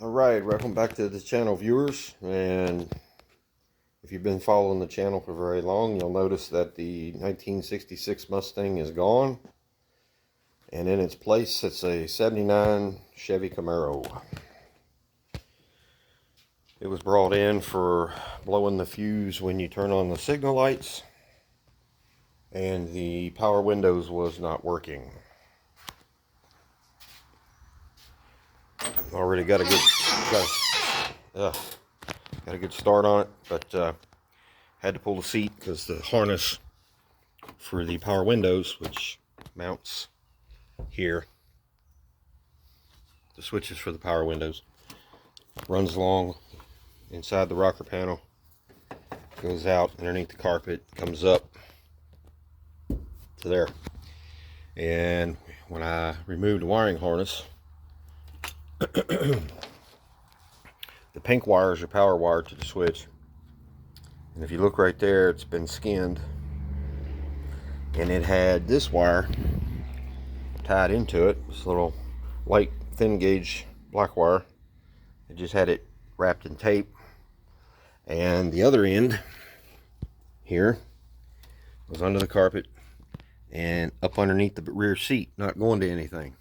Alright, welcome back to the channel, viewers. And if you've been following the channel for very long, you'll notice that the 1966 Mustang is gone, and in its place it's a 79 Chevy Camaro. It was brought in for blowing the fuse when you turn on the signal lights, and the power windows was not working. Already got a good start on it, but had to pull the seat because the harness for the power windows, which mounts here, the switches for the power windows, runs along inside the rocker panel, goes out underneath the carpet, comes up to there. And when I removed the wiring harness, the pink wires are power wired to the switch, and if you look right there, it's been skinned, and it had this wire tied into it, this little light thin gauge black wire. It just had it wrapped in tape, and the other end here was under the carpet and up underneath the rear seat, not going to anything.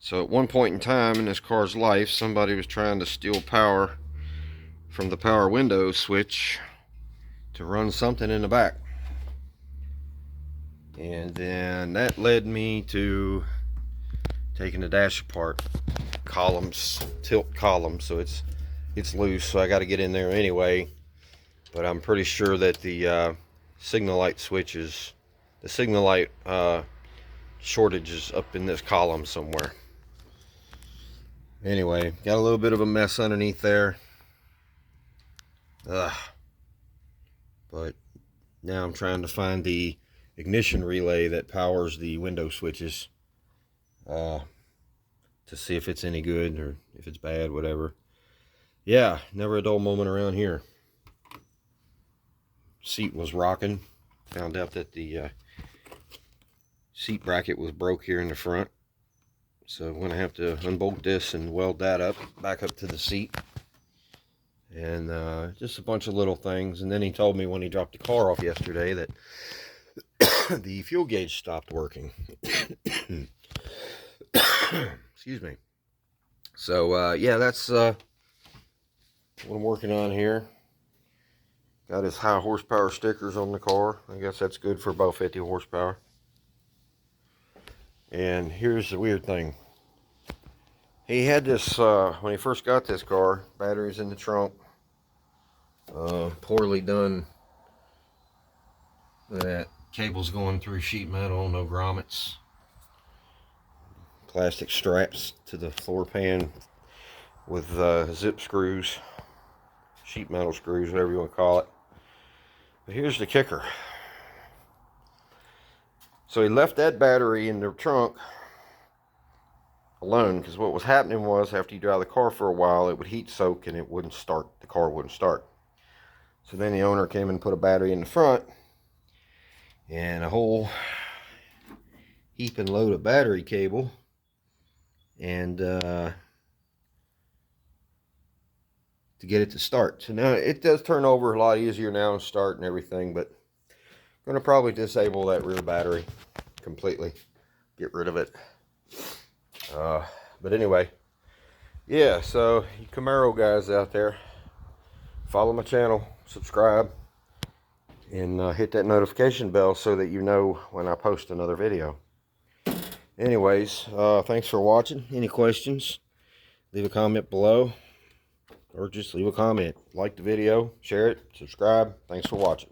So at one point in time in this car's life, somebody was trying to steal power from the power window switch to run something in the back. And then that led me to taking the dash apart. Tilt columns, so it's loose, so I got to get in there anyway. But I'm pretty sure that the signal light switches, the signal light shortage is up in this column somewhere. Anyway, got a little bit of a mess underneath there. But now I'm trying to find the ignition relay that powers the window switches to see if it's any good or if it's bad, whatever. Yeah, never a dull moment around here. Seat was rocking. Found out that the seat bracket was broke here in the front. So I'm going to have to unbolt this and weld that up, back up to the seat. And just a bunch of little things. And then he told me when he dropped the car off yesterday that the fuel gauge stopped working. Excuse me. So yeah, that's what I'm working on here. Got his high horsepower stickers on the car. I guess that's good for about 50 horsepower. And here's the weird thing. He had this, when he first got this car, batteries in the trunk, poorly done, that cables going through sheet metal, no grommets, plastic straps to the floor pan with zip screws, sheet metal screws, whatever you want to call it. But here's the kicker. So he left that battery in the trunk alone, because what was happening was after you drive the car for a while, it would heat soak and it wouldn't start. The car wouldn't start. So then the owner came and put a battery in the front, and a whole heaping load of battery cable, and to get it to start. So now it does turn over a lot easier now and start and everything, but I'm going to probably disable that rear battery completely, get rid of it. But anyway, yeah, so you Camaro guys out there, follow my channel, subscribe, and hit that notification bell so that you know when I post another video. Anyways, thanks for watching. Any questions, leave a comment below, or just leave a comment. Like the video, share it, subscribe. Thanks for watching.